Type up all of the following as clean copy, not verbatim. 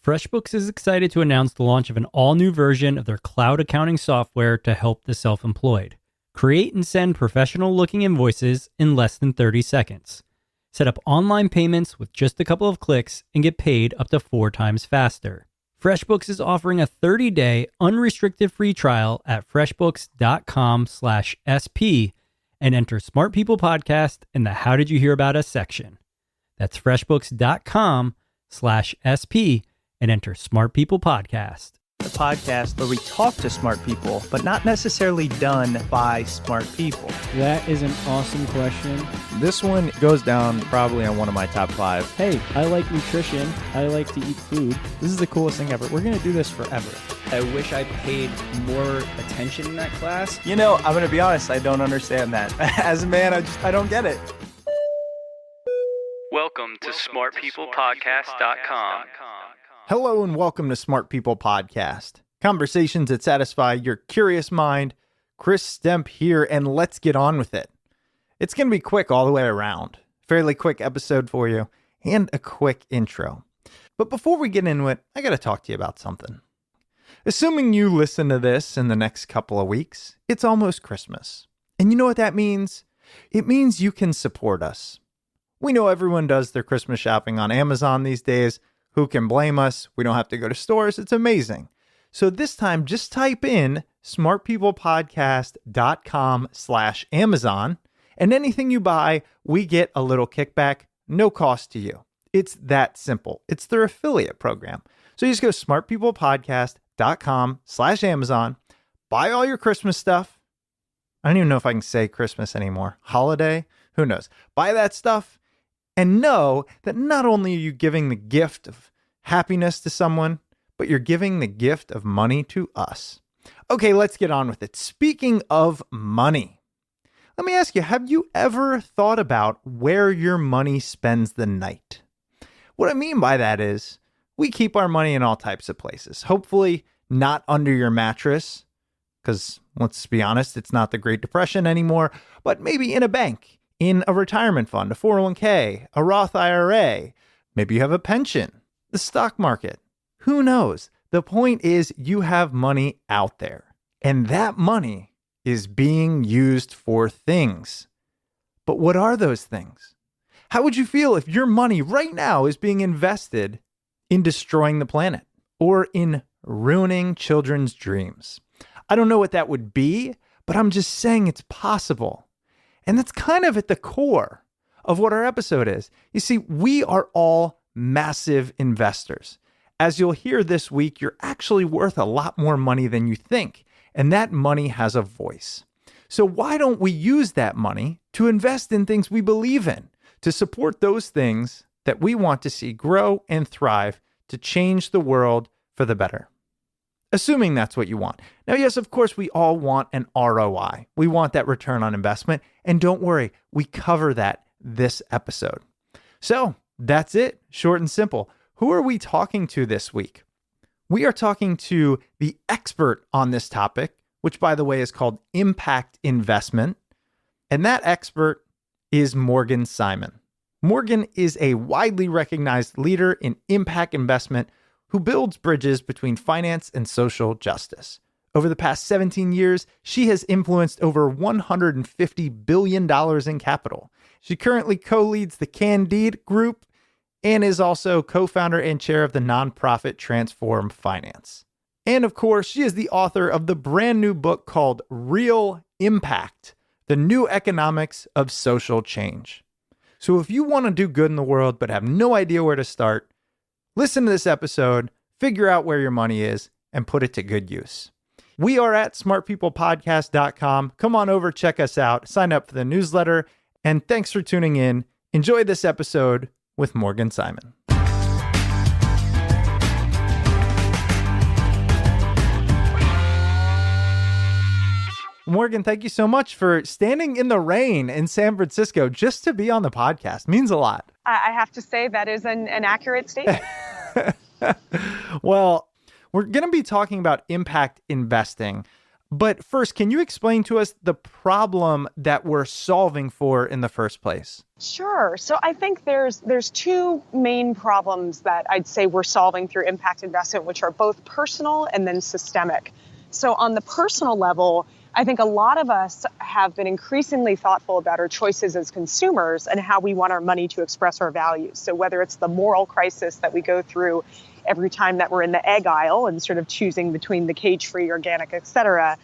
FreshBooks is excited to announce the launch of an all-new version of their cloud accounting software to help the self-employed. Create and send professional-looking invoices in less than 30 seconds. Set up online payments with just a couple of clicks and get paid up to 4 times faster. FreshBooks is offering a 30-day unrestricted free trial at freshbooks.com/SP and enter Smart People Podcast in the How Did You Hear About Us section. That's freshbooks.com/SP and enter Smart People Podcast. The podcast where we talk to smart people, but not necessarily done by smart people. That is an awesome question. This one goes down probably on one of my top 5. Hey, I like nutrition. I like to eat food. This is the coolest thing ever. We're going to do this forever. I wish I paid more attention in that class. You know, I'm going to be honest, I don't understand that. As a man, I don't get it. Welcome to smartpeoplepodcast.com. Hello and welcome to Smart People Podcast. Conversations that satisfy your curious mind. Chris Stemp here, and let's get on with it. It's going to be quick all the way around. Fairly quick episode for you, and a quick intro. But before we get into it, I got to talk to you about something. Assuming you listen to this in the next couple of weeks, it's almost Christmas. And you know what that means? It means you can support us. We know everyone does their Christmas shopping on Amazon these days. Who can blame us? We don't have to go to stores. It's amazing. So this time, just type in smartpeoplepodcast.com/Amazon, and anything you buy, we get a little kickback, no cost to you. It's that simple. It's their affiliate program. So you just go smartpeoplepodcast.com/Amazon, buy all your Christmas stuff. I don't even know if I can say Christmas anymore. Holiday? Who knows? Buy that stuff. And know that not only are you giving the gift of happiness to someone, but you're giving the gift of money to us. Okay, let's get on with it. Speaking of money, let me ask you, have you ever thought about where your money spends the night? What I mean by that is, we keep our money in all types of places. Hopefully not under your mattress, because let's be honest, it's not the Great Depression anymore, but maybe in a bank. In a retirement fund, a 401k, a Roth IRA, maybe you have a pension, the stock market. Who knows? The point is you have money out there, and that money is being used for things. But what are those things? How would you feel if your money right now is being invested in destroying the planet or in ruining children's dreams? I don't know what that would be, but I'm just saying it's possible. And that's kind of at the core of what our episode is. You see, we are all massive investors. As you'll hear this week, you're actually worth a lot more money than you think. And that money has a voice. So why don't we use that money to invest in things we believe in, to support those things that we want to see grow and thrive to change the world for the better? Assuming that's what you want. Now, yes, of course, we all want an ROI. We want that return on investment. And don't worry, we cover that this episode. So that's it. Short and simple. Who are we talking to this week? We are talking to the expert on this topic, which, by the way, is called impact investment. And that expert is Morgan Simon. Morgan is a widely recognized leader in impact investment who builds bridges between finance and social justice. Over the past 17 years, she has influenced over $150 billion in capital. She currently co-leads the Candide Group and is also co-founder and chair of the nonprofit Transform Finance. And of course, she is the author of the brand new book called Real Impact, The New Economics of Social Change. So if you want to do good in the world but have no idea where to start, listen to this episode, figure out where your money is, and put it to good use. We are at smartpeoplepodcast.com. Come on over, check us out, sign up for the newsletter, and thanks for tuning in. Enjoy this episode with Morgan Simon. Morgan, thank you so much for standing in the rain in San Francisco just to be on the podcast. It means a lot. I have to say that is an accurate statement. Well, we're going to be talking about impact investing. But first, can you explain to us the problem that we're solving for in the first place? Sure. So I think there's two main problems that I'd say we're solving through impact investment, which are both personal and then systemic. So on the personal level, I think a lot of us have been increasingly thoughtful about our choices as consumers and how we want our money to express our values. So whether it's the moral crisis that we go through every time that we're in the egg aisle and sort of choosing between the cage-free, organic, et cetera,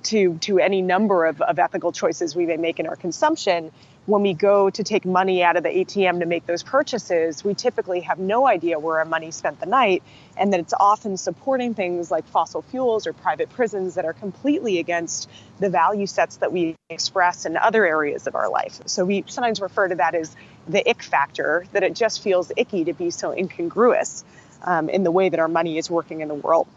to any number of ethical choices we may make in our consumption, when we go to take money out of the ATM to make those purchases, we typically have no idea where our money spent the night, and that it's often supporting things like fossil fuels or private prisons that are completely against the value sets that we express in other areas of our life. So we sometimes refer to that as the ick factor, that it just feels icky to be so incongruous in the way that our money is working in the world.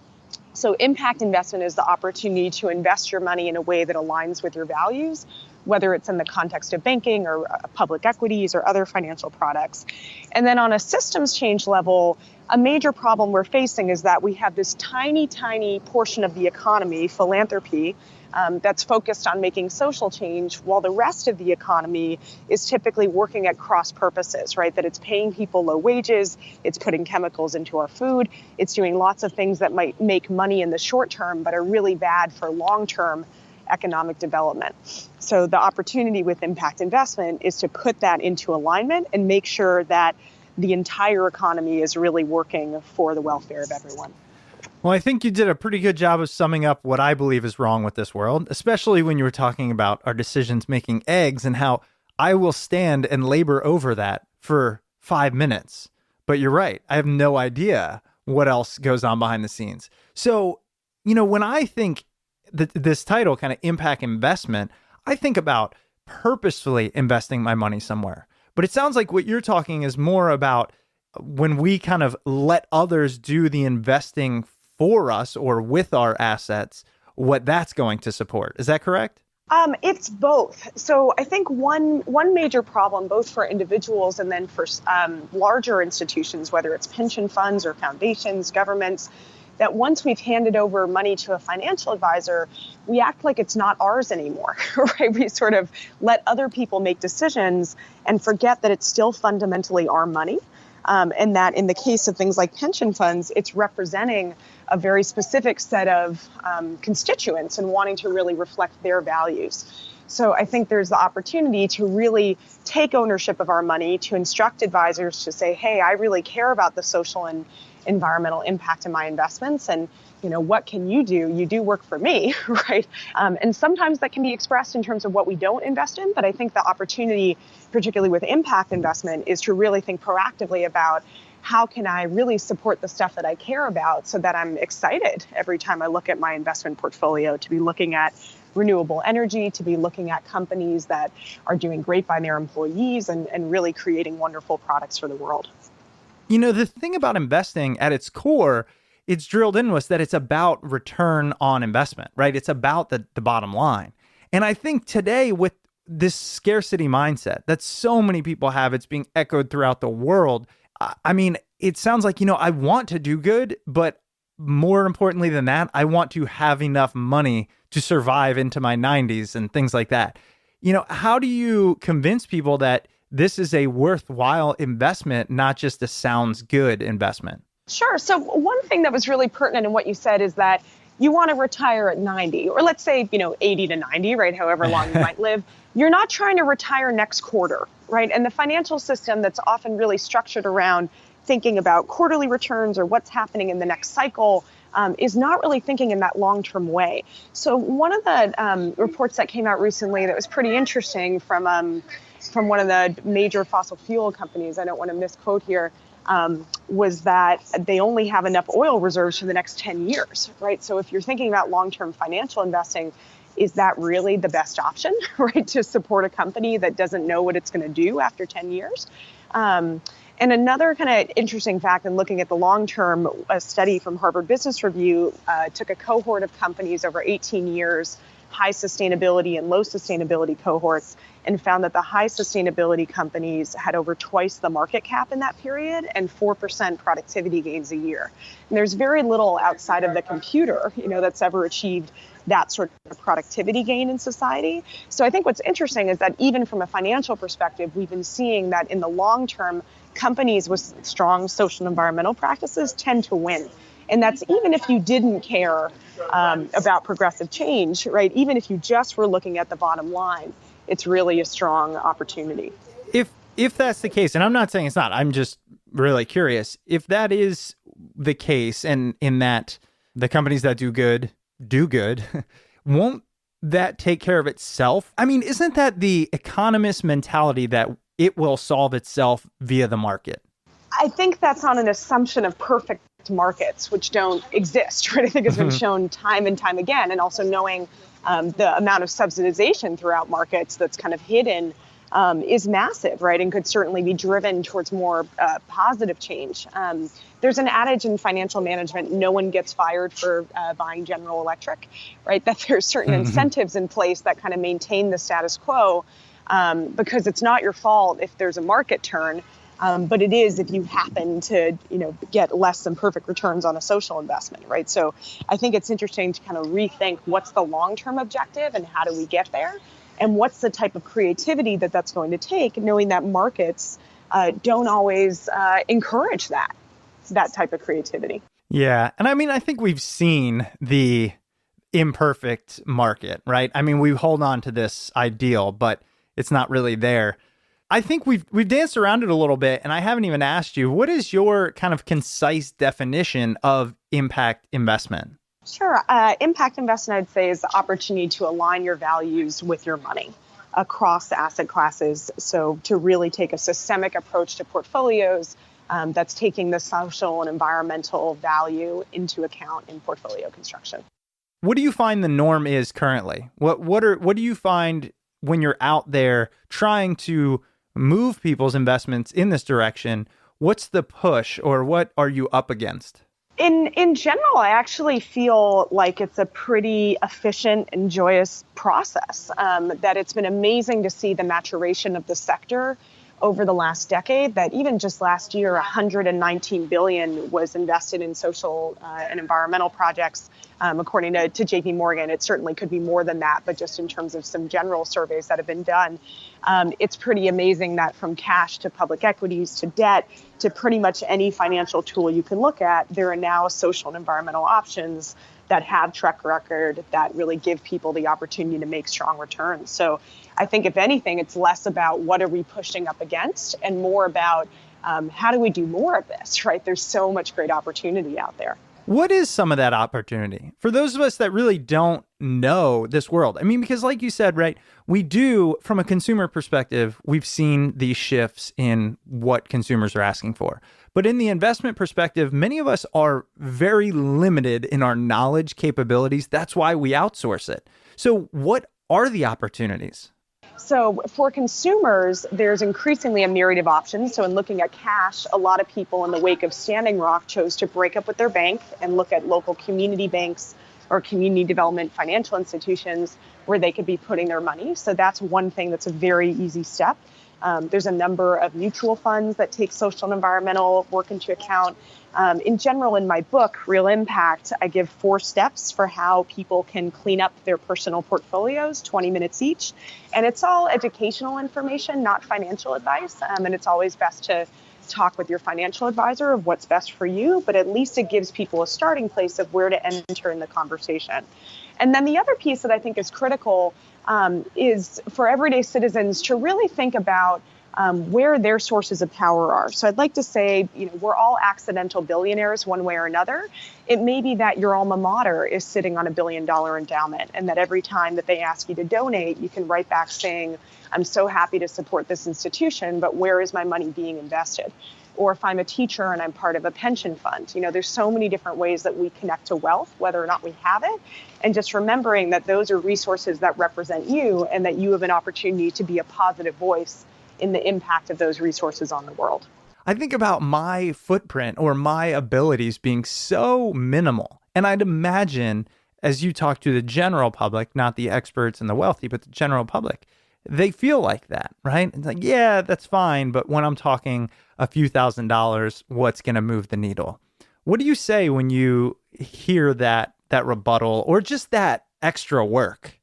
So impact investment is the opportunity to invest your money in a way that aligns with your values, whether it's in the context of banking or public equities or other financial products. And then on a systems change level, a major problem we're facing is that we have this tiny, tiny portion of the economy, philanthropy, that's focused on making social change, while the rest of the economy is typically working at cross purposes, right? That it's paying people low wages, it's putting chemicals into our food, it's doing lots of things that might make money in the short term, but are really bad for long-term economic development. So the opportunity with impact investment is to put that into alignment and make sure that the entire economy is really working for the welfare of everyone. Well, I think you did a pretty good job of summing up what I believe is wrong with this world, especially when you were talking about our decisions making eggs and how I will stand and labor over that for 5 minutes. But you're right. I have no idea what else goes on behind the scenes. So, when I think this title, kind of impact investment, I think about purposefully investing my money somewhere. But it sounds like what you're talking is more about when we kind of let others do the investing for us or with our assets, what that's going to support. Is that correct? It's both. So I think one major problem, both for individuals and then for larger institutions, whether it's pension funds or foundations, governments, that once we've handed over money to a financial advisor, we act like it's not ours anymore, right? We sort of let other people make decisions and forget that it's still fundamentally our money. And that in the case of things like pension funds, it's representing a very specific set of constituents and wanting to really reflect their values. So I think there's the opportunity to really take ownership of our money, to instruct advisors to say, hey, I really care about the social and environmental impact of my investments. And what can you do? You do work for me, right? And sometimes that can be expressed in terms of what we don't invest in. But I think the opportunity, particularly with impact investment, is to really think proactively about how can I really support the stuff that I care about so that I'm excited every time I look at my investment portfolio, to be looking at renewable energy, to be looking at companies that are doing great by their employees and really creating wonderful products for the world. The thing about investing at its core, it's drilled into us that it's about return on investment, right? It's about the bottom line. And I think today with this scarcity mindset that so many people have, it's being echoed throughout the world. I mean, it sounds like, I want to do good, but more importantly than that, I want to have enough money to survive into my 90s and things like that. How do you convince people that this is a worthwhile investment, not just a sounds good investment? Sure. So one thing that was really pertinent in what you said is that you want to retire at 90, or let's say, 80 to 90, right? However long you might live. You're not trying to retire next quarter, right? And the financial system that's often really structured around thinking about quarterly returns or what's happening in the next cycle is not really thinking in that long-term way. So one of the reports that came out recently that was pretty interesting from one of the major fossil fuel companies, I don't want to misquote here, was that they only have enough oil reserves for the next 10 years, right? So if you're thinking about long-term financial investing, is that really the best option, right, to support a company that doesn't know what it's going to do after 10 years? And another kind of interesting fact in looking at the long-term, a study from Harvard Business Review took a cohort of companies over 18 years, high sustainability and low sustainability cohorts and found that the high sustainability companies had over twice the market cap in that period and 4% productivity gains a year. And there's very little outside of the computer, that's ever achieved that sort of productivity gain in society. So I think what's interesting is that even from a financial perspective, we've been seeing that in the long term, companies with strong social and environmental practices tend to win. And that's even if you didn't care about progressive change, right? Even if you just were looking at the bottom line, it's really a strong opportunity. If that's the case, and I'm not saying it's not, I'm just really curious, if that is the case, and in that the companies that do good, won't that take care of itself? I mean, isn't that the economist mentality that it will solve itself via the market? I think that's on an assumption of perfect markets, which don't exist, right? I think it's been shown time and time again, and also knowing the amount of subsidization throughout markets that's kind of hidden is massive, right? And could certainly be driven towards more positive change. There's an adage in financial management, no one gets fired for buying General Electric, right? That there's certain incentives in place that kind of maintain the status quo because it's not your fault if there's a market turn. But it is if you happen to, get less than perfect returns on a social investment, right? So I think it's interesting to kind of rethink what's the long-term objective and how do we get there? And what's the type of creativity that's going to take, knowing that markets don't always encourage that type of creativity. Yeah. And I mean, I think we've seen the imperfect market, right? I mean, we hold on to this ideal, but it's not really there. I think we've danced around it a little bit, and I haven't even asked you, what is your kind of concise definition of impact investment? Sure. Impact investment, I'd say, is the opportunity to align your values with your money across asset classes. So to really take a systemic approach to portfolios that's taking the social and environmental value into account in portfolio construction. What do you find the norm is currently? What do you find when you're out there trying to move people's investments in this direction? What's the push, or what are you up against? In general, I actually feel like it's a pretty efficient and joyous process, that it's been amazing to see the maturation of the sector over the last decade, that even just last year, 119 billion was invested in social and environmental projects. According to JP Morgan, it certainly could be more than that, but just in terms of some general surveys that have been done, it's pretty amazing that from cash to public equities to debt to pretty much any financial tool you can look at, there are now social and environmental options that have track record that really give people the opportunity to make strong returns. So I think if anything, it's less about what are we pushing up against and more about how do we do more of this, right? There's so much great opportunity out there. What is some of that opportunity for those of us that really don't know this world? I mean, because like you said, right, we do, from a consumer perspective, we've seen these shifts in what consumers are asking for. But in the investment perspective, many of us are very limited in our knowledge capabilities. That's why we outsource it. So what are the opportunities? So for consumers, there's increasingly a myriad of options. So in looking at cash, a lot of people in the wake of Standing Rock chose to break up with their bank and look at local community banks or community development financial institutions where they could be putting their money. So that's one thing that's a very easy step. There's a number of mutual funds that take social and environmental work into account. In general, in my book, Real Impact, I give 4 steps for how people can clean up their personal portfolios, 20 minutes each. And it's all educational information, not financial advice. And it's always best to talk with your financial advisor of what's best for you, but at least it gives people a starting place of where to enter in the conversation. And then the other piece that I think is critical is for everyday citizens to really think about where their sources of power are. So I'd like to say, we're all accidental billionaires one way or another. It may be that your alma mater is sitting on $1 billion endowment, and that every time that they ask you to donate, you can write back saying, I'm so happy to support this institution, but where is my money being invested? Or if I'm a teacher and I'm part of a pension fund, there's so many different ways that we connect to wealth, whether or not we have it. And just remembering that those are resources that represent you and that you have an opportunity to be a positive voice in the impact of those resources on the world. I think about my footprint or my abilities being so minimal. And I'd imagine as you talk to the general public, not the experts and the wealthy, but the general public, they feel like that, right? It's like, yeah, that's fine. But when I'm talking a few $1,000s, what's going to move the needle? What do you say when you hear that rebuttal or just that extra work?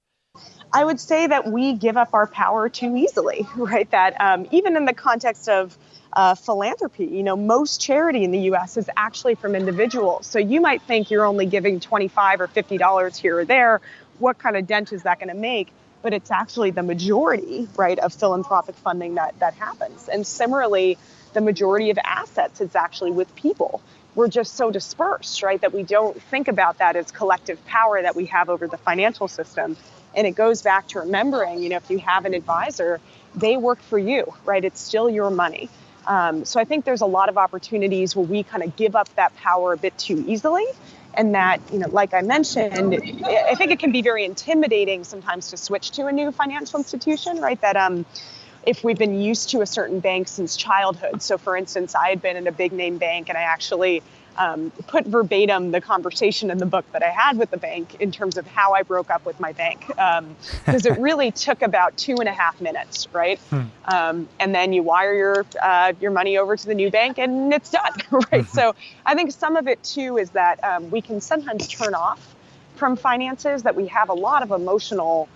I would say that we give up our power too easily, right? That even in the context of philanthropy, most charity in the U.S. is actually from individuals. So you might think you're only giving $25 or $50 here or there. What kind of dent is that going to make? But it's actually the majority, right, of philanthropic funding that happens. And similarly, the majority of assets is actually with people. We're just so dispersed, right, that we don't think about that as collective power that we have over the financial system. And it goes back to remembering, if you have an advisor, they work for you, right? It's still your money. So I think there's a lot of opportunities where we kind of give up that power a bit too easily. And that, like I mentioned, I think it can be very intimidating sometimes to switch to a new financial institution, right? That if we've been used to a certain bank since childhood. So for instance, I had been in a big name bank and I actually put verbatim the conversation in the book that I had with the bank in terms of how I broke up with my bank. Because it really took about 2.5 minutes, right? And then you wire your money over to the new bank and it's done, right? So I think some of it too is that we can sometimes turn off from finances, that we have a lot of emotional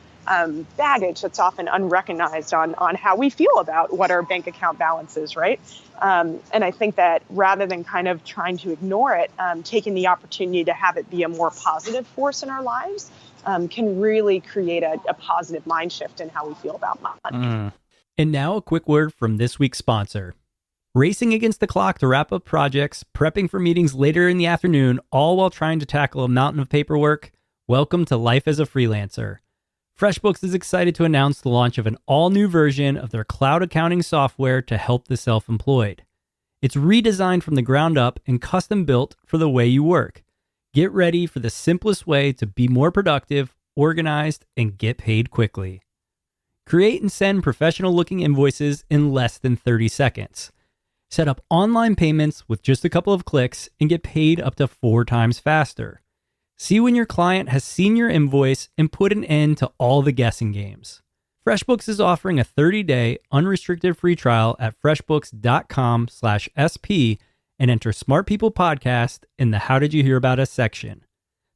baggage that's often unrecognized on how we feel about what our bank account balance is, right? And I think that rather than kind of trying to ignore it, taking the opportunity to have it be a more positive force in our lives can really create a positive mind shift in how we feel about money. And now a quick word from this week's sponsor. Racing against the clock to wrap up projects, prepping for meetings later in the afternoon, all while trying to tackle a mountain of paperwork? Welcome to life as a freelancer. FreshBooks is excited to announce the launch of an all-new version of their cloud accounting software to help the self-employed. It's redesigned from the ground up and custom-built for the way you work. Get ready for the simplest way to be more productive, organized, and get paid quickly. Create and send professional-looking invoices in less than 30 seconds. Set up online payments with just a couple of clicks and get paid up to 4 times faster. See when your client has seen your invoice and put an end to all the guessing games. FreshBooks is offering a 30-day unrestricted free trial at freshbooks.com/SP and enter Smart People Podcast in the How Did You Hear About Us section.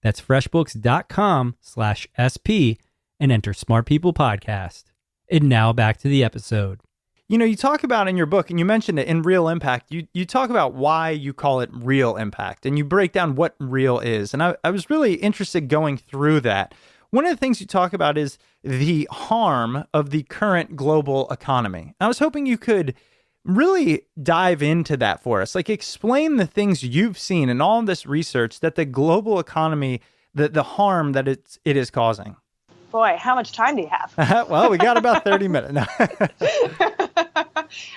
That's freshbooks.com/SP and enter Smart People Podcast. And now back to the episode. You talk about in your book, and you mentioned it in Real Impact, you talk about why you call it real impact, and you break down what real is. And I was really interested going through that. One of the things you talk about is the harm of the current global economy. I was hoping you could really dive into that for us, like explain the things you've seen in all of this research that the global economy, the harm that it is causing. Boy, how much time do you have? Well, we got about 30 minutes.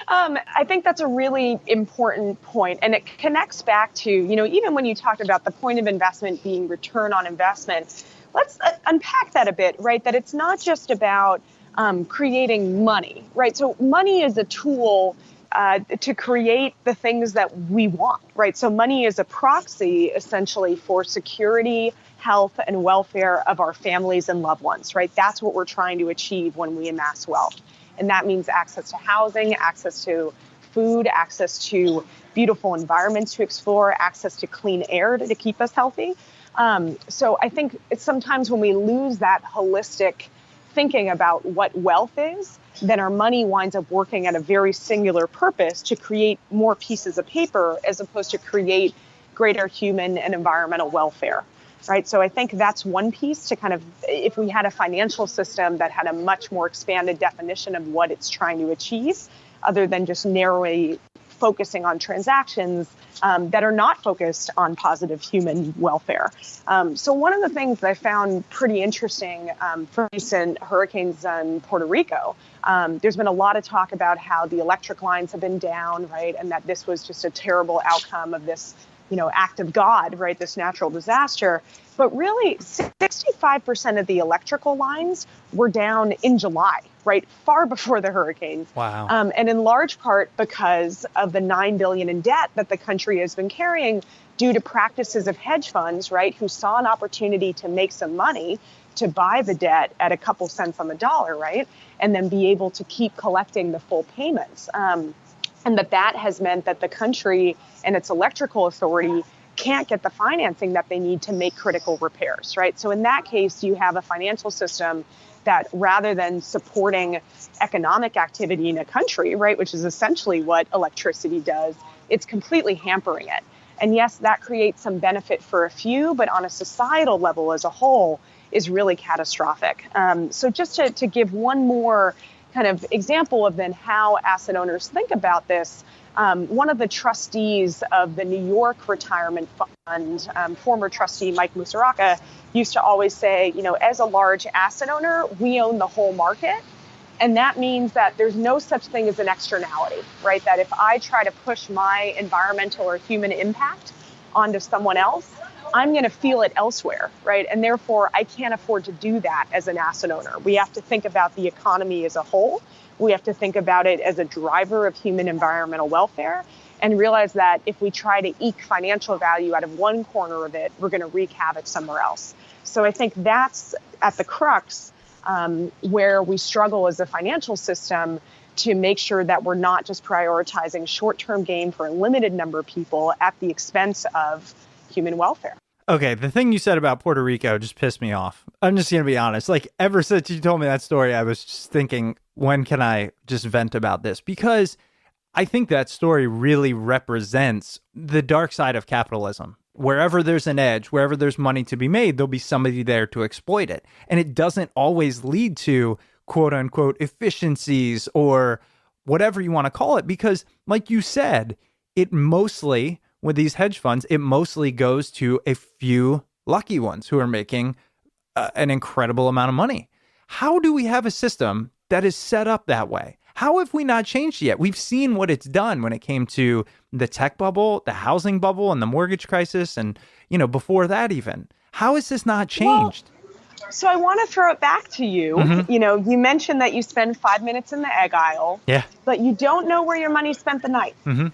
I think that's a really important point, and it connects back to, even when you talked about the point of investment being return on investment, let's unpack that a bit, right? That it's not just about creating money, right? So money is a tool to create the things that we want, right? So money is a proxy essentially for security, health, and welfare of our families and loved ones, right? That's what we're trying to achieve when we amass wealth. And that means access to housing, access to food, access to beautiful environments to explore, access to clean air to keep us healthy. So I think it's sometimes when we lose that holistic thinking about what wealth is, then our money winds up working at a very singular purpose to create more pieces of paper as opposed to create greater human and environmental welfare. Right. So I think that's one piece to kind of, if we had a financial system that had a much more expanded definition of what it's trying to achieve, other than just narrowly focusing on transactions that are not focused on positive human welfare. So one of the things that I found pretty interesting for recent hurricanes in Puerto Rico, there's been a lot of talk about how the electric lines have been down, right, and that this was just a terrible outcome of this act of God, right, this natural disaster. But really, 65% of the electrical lines were down in July, right, far before the hurricanes. Wow. And in large part because of the $9 billion in debt that the country has been carrying due to practices of hedge funds, right, who saw an opportunity to make some money to buy the debt at a couple cents on the dollar, right, and then be able to keep collecting the full payments. And that has meant that the country and its electrical authority can't get the financing that they need to make critical repairs, right? So in that case, you have a financial system that, rather than supporting economic activity in a country, right, which is essentially what electricity does, it's completely hampering it. And yes, that creates some benefit for a few, but on a societal level as a whole is really catastrophic. So just to give one more kind of example of then how asset owners think about this, one of the trustees of the New York Retirement Fund, former trustee Mike Musaraka, used to always say, as a large asset owner, we own the whole market. And that means that there's no such thing as an externality, right? That if I try to push my environmental or human impact onto someone else, I'm going to feel it elsewhere, right? And therefore, I can't afford to do that as an asset owner. We have to think about the economy as a whole. We have to think about it as a driver of human environmental welfare, and realize that if we try to eke financial value out of one corner of it, we're going to wreak havoc somewhere else. So I think that's at the crux where we struggle as a financial system to make sure that we're not just prioritizing short-term gain for a limited number of people at the expense of human welfare. Okay, the thing you said about Puerto Rico just pissed me off. I'm just going to be honest. Like, ever since you told me that story, I was just thinking, when can I just vent about this? Because I think that story really represents the dark side of capitalism. Wherever there's an edge, wherever there's money to be made, there'll be somebody there to exploit it. And it doesn't always lead to quote unquote efficiencies or whatever you want to call it. Because like you said, it mostly, with these hedge funds, it mostly goes to a few lucky ones who are making an incredible amount of money. How do we have a system that is set up that way? How have we not changed yet? We've seen what it's done when it came to the tech bubble, the housing bubble, and the mortgage crisis, and before that even. How has this not changed? Well, so I want to throw it back to you. Mm-hmm. You mentioned that you spend 5 minutes in the egg aisle, yeah, but you don't know where your money spent the night. Mm-hmm.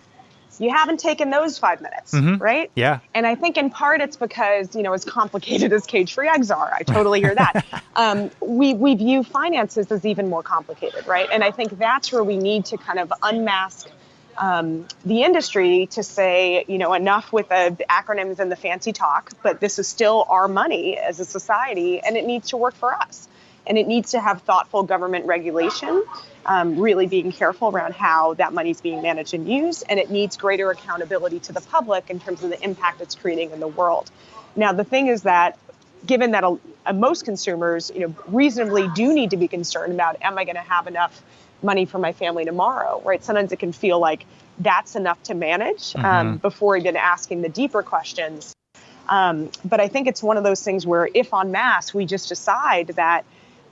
You haven't taken those 5 minutes, right? Yeah. And I think in part it's because, as complicated as cage-free eggs are, I totally hear that. We view finances as even more complicated, right? And I think that's where we need to kind of unmask the industry to say, enough with the acronyms and the fancy talk, but this is still our money as a society, and it needs to work for us. And it needs to have thoughtful government regulation, really being careful around how that money is being managed and used. And it needs greater accountability to the public in terms of the impact it's creating in the world. Now, the thing is that given that most consumers, reasonably do need to be concerned about, am I going to have enough money for my family tomorrow, right? Sometimes it can feel like that's enough to manage before even asking the deeper questions. But I think it's one of those things where if en masse we just decide that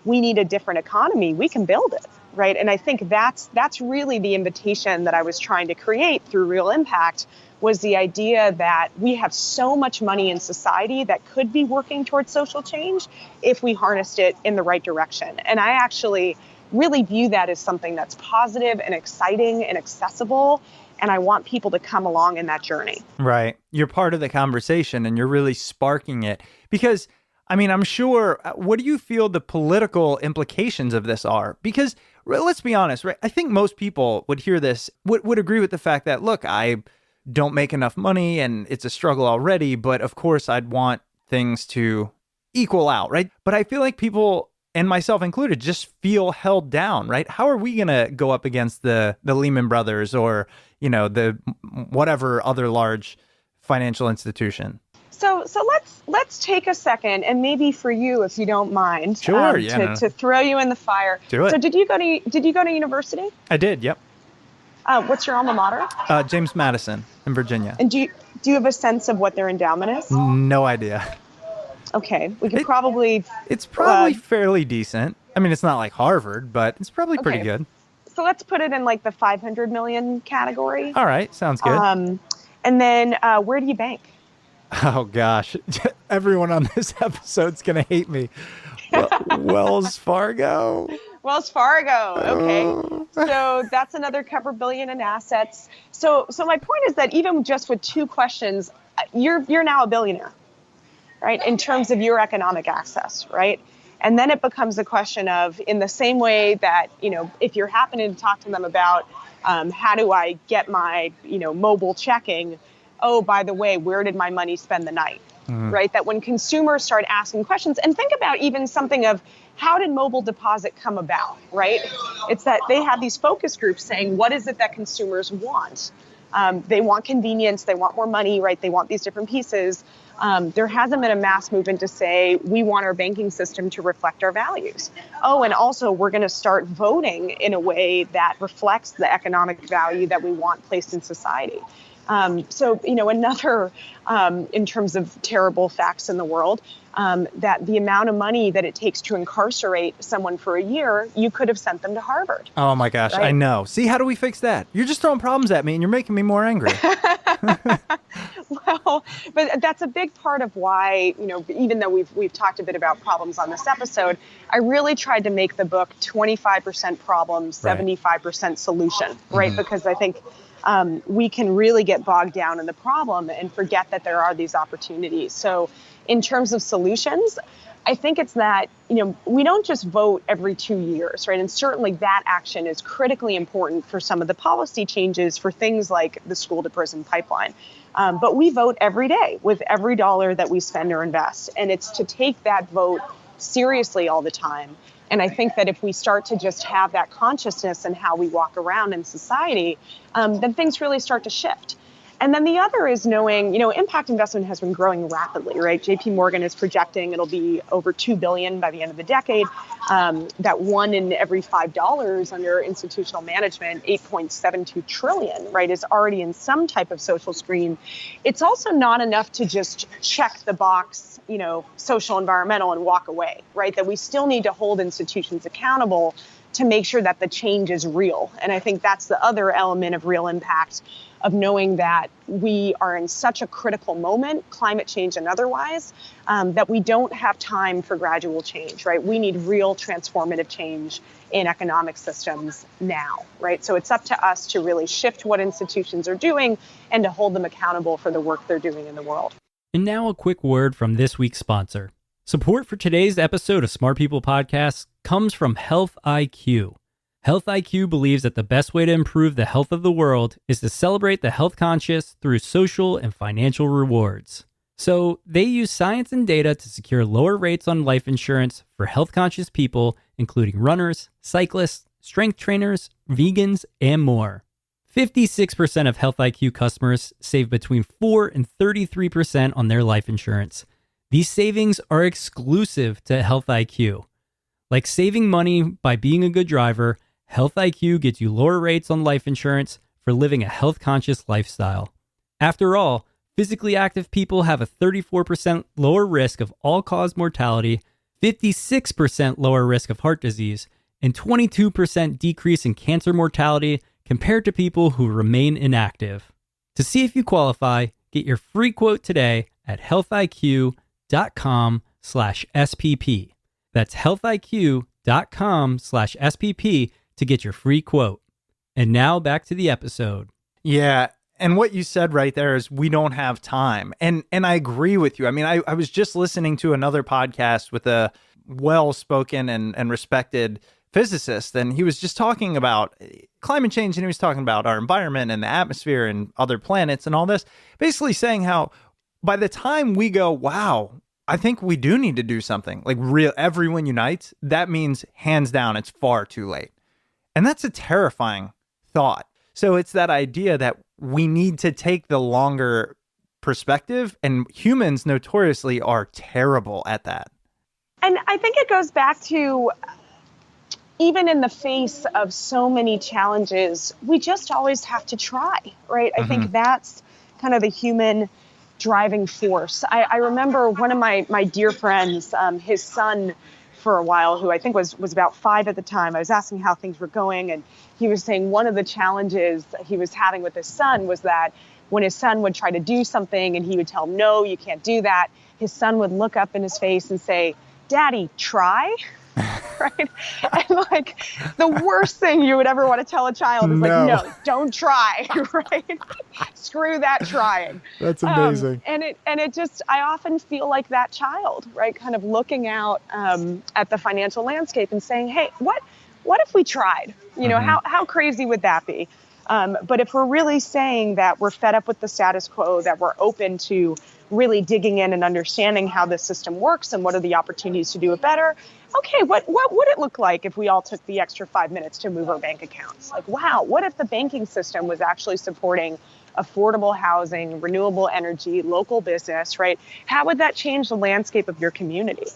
we need a different economy, we can build it, right? And I think that's really the invitation that I was trying to create through Real Impact, was the idea that we have so much money in society that could be working towards social change if we harnessed it in the right direction. And I actually really view that as something that's positive and exciting and accessible. And I want people to come along in that journey. Right. You're part of the conversation and you're really sparking it because I'm sure, what do you feel the political implications of this are? Because let's be honest, right? I think most people would hear this, would agree with the fact that, look, I don't make enough money and it's a struggle already, but of course I'd want things to equal out, right? But I feel like people, and myself included, just feel held down, right? How are we going to go up against the Lehman Brothers or, the whatever other large financial institution? So let's take a second, and maybe for you, if you don't mind, sure, to throw you in the fire. Do it. So did you go to university? I did. Yep. What's your alma mater? James Madison in Virginia. And do you have a sense of what their endowment is? No idea. Okay, we could probably. It's probably fairly decent. It's not like Harvard, but it's probably pretty good. So let's put it in like the 500 million category. All right, sounds good. And then where do you bank? Oh, gosh. Everyone on this episode's going to hate me. Wells Fargo. Wells Fargo. Okay. So that's another couple billion in assets. So my point is that even just with two questions, you're now a billionaire, right? In terms of your economic access, right? And then it becomes a question of, in the same way that, if you're happening to talk to them about how do I get my, mobile checking, oh, by the way, where did my money spend the night, right? That when consumers start asking questions, and think about even something of how did mobile deposit come about, right? It's that they have these focus groups saying, what is it that consumers want? They want convenience, they want more money, right? They want these different pieces. There hasn't been a mass movement to say we want our banking system to reflect our values. Oh, and also we're going to start voting in a way that reflects the economic value that we want placed in society. So, another, in terms of terrible facts in the world, that the amount of money that it takes to incarcerate someone for a year, you could have sent them to Harvard. Oh my gosh, right? I know. See, how do we fix that? You're just throwing problems at me and you're making me more angry. Well, but that's a big part of why, even though we've talked a bit about problems on this episode, I really tried to make the book 25% problem, 75% solution, right? Because I think we can really get bogged down in the problem and forget that there are these opportunities. So in terms of solutions, I think it's that, we don't just vote every 2 years, right? And certainly that action is critically important for some of the policy changes for things like the school to prison pipeline. But we vote every day with every dollar that we spend or invest. And it's to take that vote seriously all the time. And I think that if we start to just have that consciousness in how we walk around in society, then things really start to shift. And then the other is knowing, impact investment has been growing rapidly, right? JP Morgan is projecting it'll be over $2 billion by the end of the decade. That one in every $5 under institutional management, 8.72 trillion, right, is already in some type of social screen. It's also not enough to just check the box, social, environmental, and walk away, right? That we still need to hold institutions accountable to make sure that the change is real. And I think that's the other element of real impact, of knowing that we are in such a critical moment, climate change and otherwise, that we don't have time for gradual change, right? We need real transformative change in economic systems now, right? So it's up to us to really shift what institutions are doing and to hold them accountable for the work they're doing in the world. And now a quick word from this week's sponsor. Support for today's episode of Smart People Podcast comes from Health IQ. Health IQ believes that the best way to improve the health of the world is to celebrate the health conscious through social and financial rewards. So they use science and data to secure lower rates on life insurance for health conscious people, including runners, cyclists, strength trainers, vegans, and more. 56% of Health IQ customers save between 4 and 33% on their life insurance. These savings are exclusive to Health IQ. Like saving money by being a good driver, Health IQ gets you lower rates on life insurance for living a health-conscious lifestyle. After all, physically active people have a 34% lower risk of all-cause mortality, 56% lower risk of heart disease, and 22% decrease in cancer mortality compared to people who remain inactive. To see if you qualify, get your free quote today at healthiq.com/SPP. That's healthiq.com/SPP to get your free quote. And now back to the episode. Yeah. And what you said right there is we don't have time. And I agree with you. I mean, I was just listening to another podcast with a well-spoken and respected physicist, and he was just talking about climate change, and he was talking about our environment and the atmosphere and other planets and all this, basically saying how by the time we go, wow, I think we do need to do something, like everyone unites, that means hands down, it's far too late. And that's a terrifying thought. So it's that idea that we need to take the longer perspective, and humans notoriously are terrible at that. And I think it goes back to, even in the face of so many challenges, we just always have to try, right? I think that's kind of the human driving force. I remember one of my dear friends, his son for a while, who I think was about 5 at the time, I was asking how things were going, and he was saying one of the challenges that he was having with his son was that when his son would try to do something and he would tell him, no, you can't do that, his son would look up in his face and say, Daddy, try. right? And like the worst thing you would ever want to tell a child is like, no, don't try, right? Screw that trying. That's amazing. And it just, I often feel like that child, right? Kind of looking out at the financial landscape and saying, hey, what if we tried? You know, how crazy would that be? But if we're really saying that we're fed up with the status quo, that we're open to really digging in and understanding how this system works and what are the opportunities to do it better, okay, what would it look like if we all took the extra 5 minutes to move our bank accounts? Like, wow, what if the banking system was actually supporting affordable housing, renewable energy, local business, right? How would that change the landscape of your community?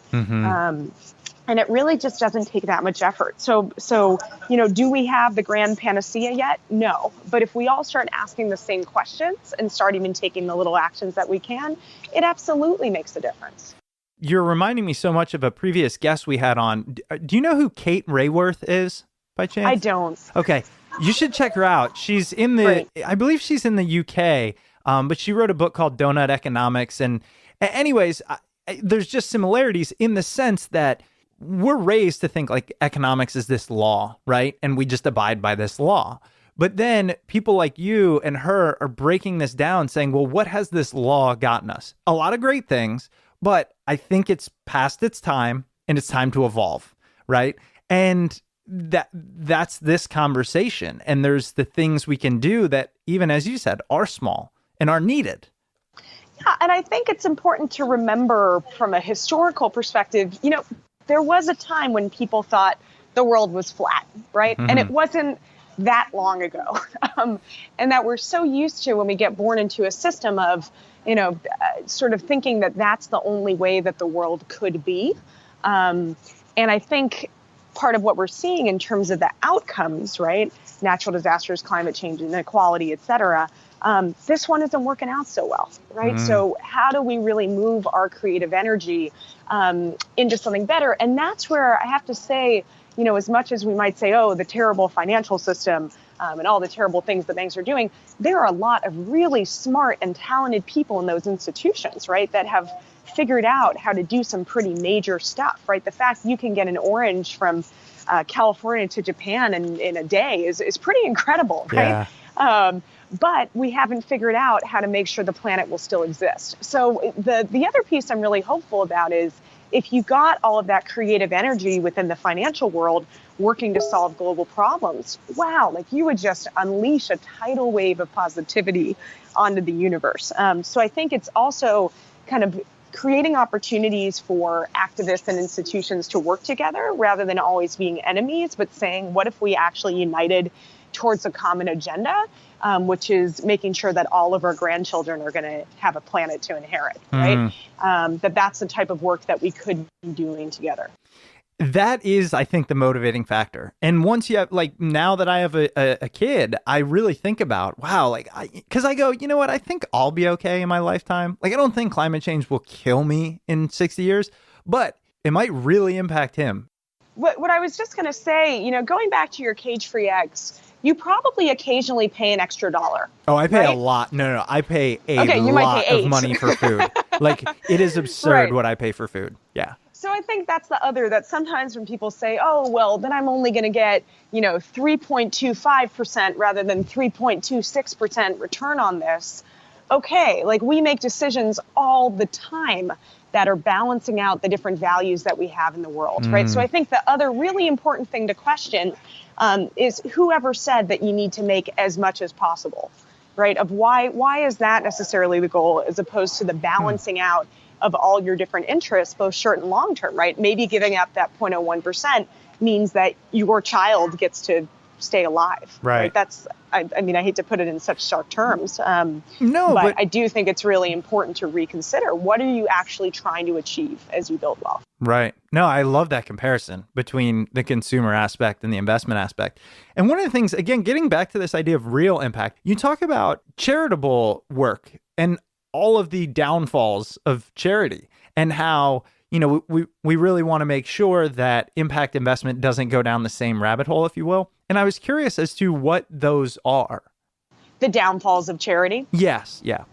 And it really just doesn't take that much effort. So, you know, do we have the grand panacea yet? No. But if we all start asking the same questions and start even taking the little actions that we can, it absolutely makes a difference. You're reminding me so much of a previous guest we had on. Do you know who Kate Rayworth is by chance? I don't. Okay. You should check her out. She's in the, I believe she's in the UK, but she wrote a book called Donut Economics. And anyways, there's just similarities in the sense that we're raised to think like economics is this law, right? And we just abide by this law. But then people like you and her are breaking this down saying, well, what has this law gotten us? A lot of great things, but I think it's past its time and it's time to evolve, right? And that's this conversation. And there's the things we can do that, even as you said, are small and are needed. Yeah, and I think it's important to remember from a historical perspective, you know, there was a time when people thought the world was flat, right? And it wasn't that long ago. And that we're so used to when we get born into a system of, you know, sort of thinking that that's the only way that the world could be. And I think part of what we're seeing in terms of the outcomes, right? Natural disasters, climate change, inequality, et cetera. This one isn't working out so well, right? So how do we really move our creative energy into something better? And that's where I have to say, you know, as much as we might say, oh, the terrible financial system and all the terrible things the banks are doing, there are a lot of really smart and talented people in those institutions, right, that have figured out how to do some pretty major stuff, right? The fact you can get an orange from California to Japan in a day is pretty incredible, right? Yeah. But we haven't figured out how to make sure the planet will still exist. So the other piece I'm really hopeful about is if you got all of that creative energy within the financial world working to solve global problems, wow, like you would just unleash a tidal wave of positivity onto the universe. So I think it's also kind of creating opportunities for activists and institutions to work together rather than always being enemies, but saying, what if we actually united towards a common agenda, which is making sure that all of our grandchildren are going to have a planet to inherit, right? That's the type of work that we could be doing together. That is, I think, the motivating factor. And once you have, like, now that I have a kid, I really think about, wow, like, because I go, you know what, I think I'll be okay in my lifetime. Like, I don't think climate change will kill me in 60 years, but it might really impact him. What I was just going to say, you know, going back to your cage-free eggs, you probably occasionally pay an extra $1. Oh, I pay a lot. No, I pay a lot of money for food. Like, it is absurd what I pay for food. Yeah. So I think that's the other, that sometimes when people say, oh, well, then I'm only going to get, you know, 3.25% rather than 3.26% return on this. Okay, like we make decisions all the time that are balancing out the different values that we have in the world, right? So I think the other really important thing to question is whoever said that you need to make as much as possible, right? Of why is that necessarily the goal as opposed to the balancing out of all your different interests, both short and long term, right? Maybe giving up that 0.01% means that your child gets to stay alive. Right. That's, I mean, I hate to put it in such stark terms. But I do think it's really important to reconsider what are you actually trying to achieve as you build wealth. Right. No, I love that comparison between the consumer aspect and the investment aspect. And one of the things, again, getting back to this idea of real impact, you talk about charitable work and all of the downfalls of charity and how, you know, we really want to make sure that impact investment doesn't go down the same rabbit hole, if you will. And I was curious as to what those are. The downfalls of charity? Yes. Yeah.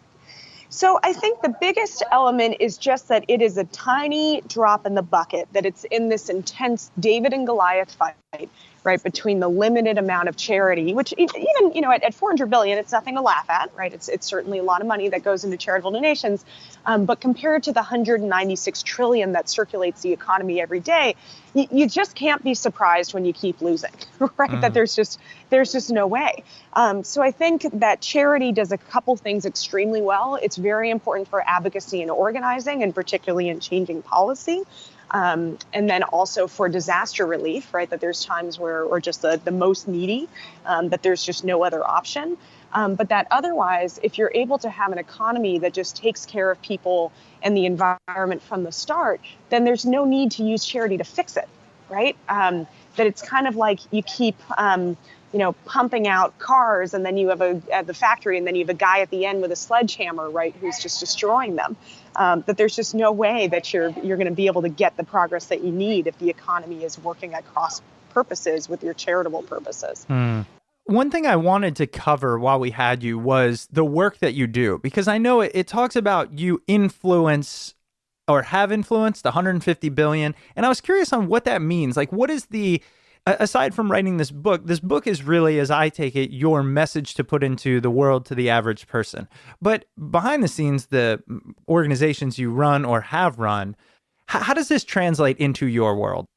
So I think the biggest element is just that it is a tiny drop in the bucket, that it's in this intense David and Goliath fight, right, between the limited amount of charity, which even, at 400 billion, it's nothing to laugh at, right? It's certainly a lot of money that goes into charitable donations. But compared to the 196 trillion that circulates the economy every day, you just can't be surprised when you keep losing, right? That there's just no way. So I think that charity does a couple things extremely well. It's very important for advocacy and organizing, and particularly in changing policy. And then also for disaster relief, right? That there's times where, or just the most needy, that there's just no other option. But that otherwise, if you're able to have an economy that just takes care of people and the environment from the start, then there's no need to use charity to fix it, right? That it's kind of like you keep, pumping out cars, and then you have at the factory, and then you have a guy at the end with a sledgehammer, right, who's just destroying them. That there's just no way that you're going to be able to get the progress that you need if the economy is working at cross purposes with your charitable purposes. One thing I wanted to cover while we had you was the work that you do, because I know it talks about you influence or have influenced 150 billion. And I was curious on what that means. Like, what is aside from writing this book is really, as I take it, your message to put into the world to the average person. But behind the scenes, the organizations you run or have run, how does this translate into your world?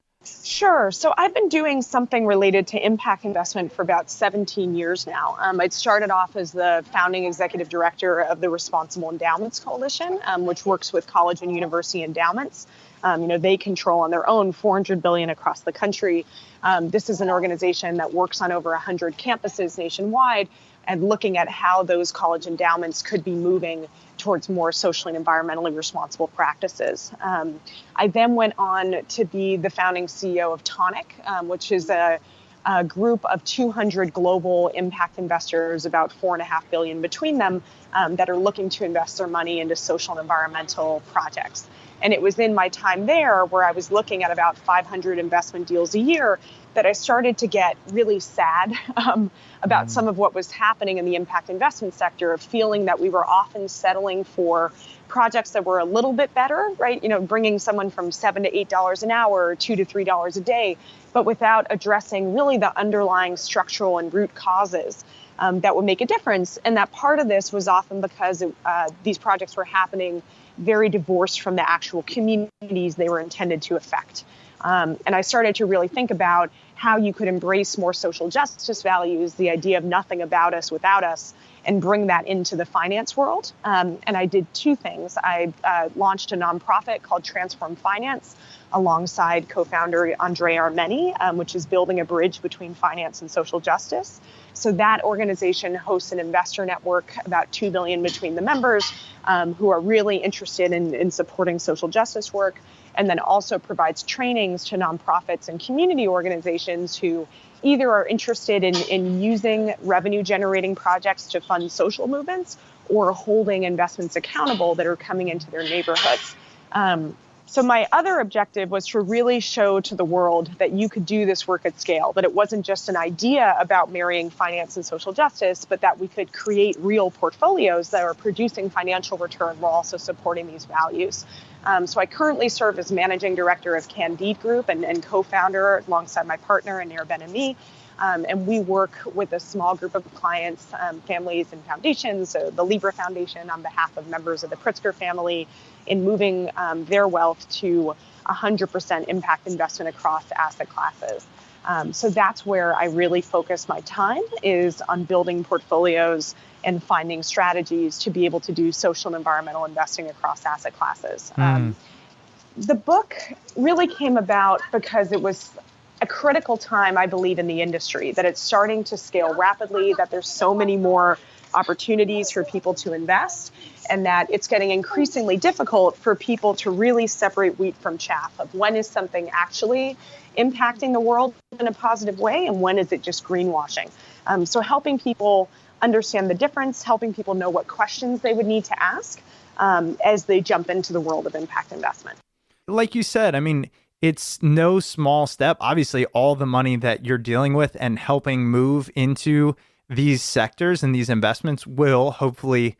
Sure. So I've been doing something related to impact investment for about 17 years now. I started off as the founding executive director of the Responsible Endowments Coalition, which works with college and university endowments. They control on their own 400 billion across the country. This is an organization that works on over 100 campuses nationwide and looking at how those college endowments could be moving towards more socially and environmentally responsible practices. I then went on to be the founding CEO of Tonic, which is a group of 200 global impact investors, about 4.5 billion between them, that are looking to invest their money into social and environmental projects. And it was in my time there where I was looking at about 500 investment deals a year that I started to get really sad about some of what was happening in the impact investment sector, of feeling that we were often settling for projects that were a little bit better, right? Bringing someone from $7 to $8 an hour, or $2 to $3 a day, but without addressing really the underlying structural and root causes that would make a difference. And that part of this was often because these projects were happening very divorced from the actual communities they were intended to affect. And I started to really think about how you could embrace more social justice values, the idea of nothing about us without us, and bring that into the finance world. And I did two things. I launched a nonprofit called Transform Finance alongside co-founder Andre Armeni, which is building a bridge between finance and social justice. So that organization hosts an investor network, about 2 billion between the members, who are really interested in supporting social justice work, and then also provides trainings to nonprofits and community organizations who either are interested in using revenue generating projects to fund social movements, or holding investments accountable that are coming into their neighborhoods. So my other objective was to really show to the world that you could do this work at scale, that it wasn't just an idea about marrying finance and social justice, but that we could create real portfolios that are producing financial return while also supporting these values. So I currently serve as managing director of Candide Group and co-founder alongside my partner, Anair Ben-Ami. And we work with a small group of clients, families and foundations, so the Libra Foundation on behalf of members of the Pritzker family, in moving their wealth to 100% impact investment across asset classes. So that's where I really focus my time, is on building portfolios and finding strategies to be able to do social and environmental investing across asset classes. The book really came about because it was a critical time, I believe, in the industry, that it's starting to scale rapidly, that there's so many more opportunities for people to invest, and that it's getting increasingly difficult for people to really separate wheat from chaff, of when is something actually impacting the world in a positive way and when is it just greenwashing. So helping people understand the difference, helping people know what questions they would need to ask as they jump into the world of impact investment. Like you said, I mean, it's no small step. Obviously, all the money that you're dealing with and helping move into these sectors and these investments will hopefully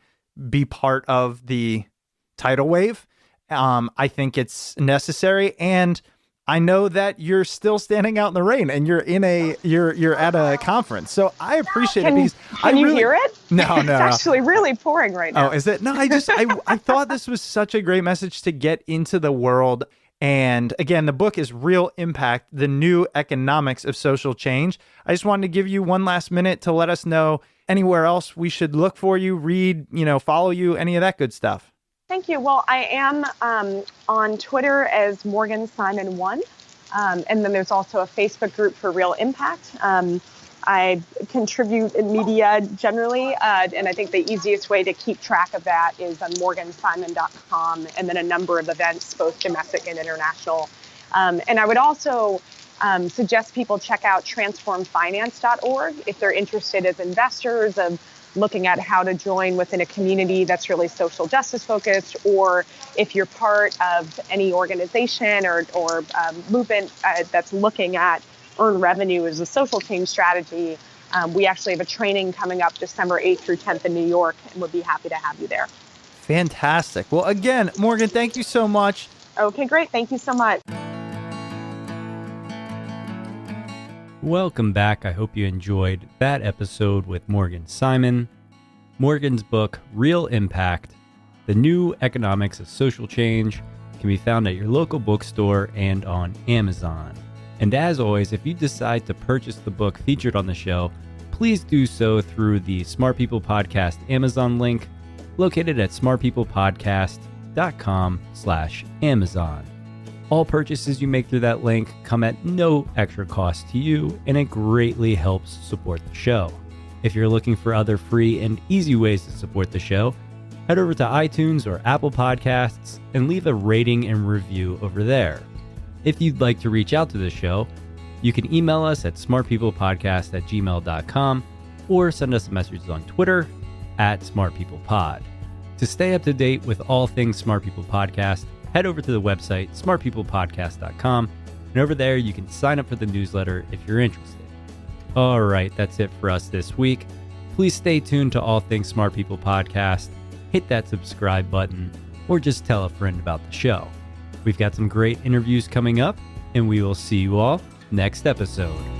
be part of the tidal wave. I think it's necessary, and I know that you're still standing out in the rain, and you're at a conference. So I appreciate it because Can you hear it? No, It's actually really pouring right now. Oh, is it? No, I thought this was such a great message to get into the world. And again, the book is Real Impact, the New Economics of Social Change. I just wanted to give you one last minute to let us know anywhere else we should look for you, read, follow you, any of that good stuff. Thank you. Well, I am on Twitter as Morgan Simon 1. And then there's also a Facebook group for Real Impact. I contribute in media generally, and I think the easiest way to keep track of that is on morgansimon.com, and then a number of events, both domestic and international. And I would also suggest people check out transformfinance.org if they're interested as investors of looking at how to join within a community that's really social justice focused, or if you're part of any organization or movement that's looking at earned revenue as a social change strategy. We actually have a training coming up December 8th through 10th in New York, and would be happy to have you there. Fantastic. Well, again, Morgan, thank you so much. Okay, great. Thank you so much. Welcome back. I hope you enjoyed that episode with Morgan Simon. Morgan's book, Real Impact, The New Economics of Social Change, can be found at your local bookstore and on Amazon. And as always, if you decide to purchase the book featured on the show, please do so through the Smart People Podcast Amazon link located at smartpeoplepodcast.com/Amazon. All purchases you make through that link come at no extra cost to you, and it greatly helps support the show. If you're looking for other free and easy ways to support the show, head over to iTunes or Apple Podcasts and leave a rating and review over there. If you'd like to reach out to the show, you can email us at smartpeoplepodcast@gmail.com or send us messages on Twitter @smartpeoplepod. To stay up to date with all things Smart People Podcast, head over to the website, smartpeoplepodcast.com, and over there you can sign up for the newsletter if you're interested. All right, that's it for us this week. Please stay tuned to All Things Smart People Podcast, hit that subscribe button, or just tell a friend about the show. We've got some great interviews coming up, and we will see you all next episode.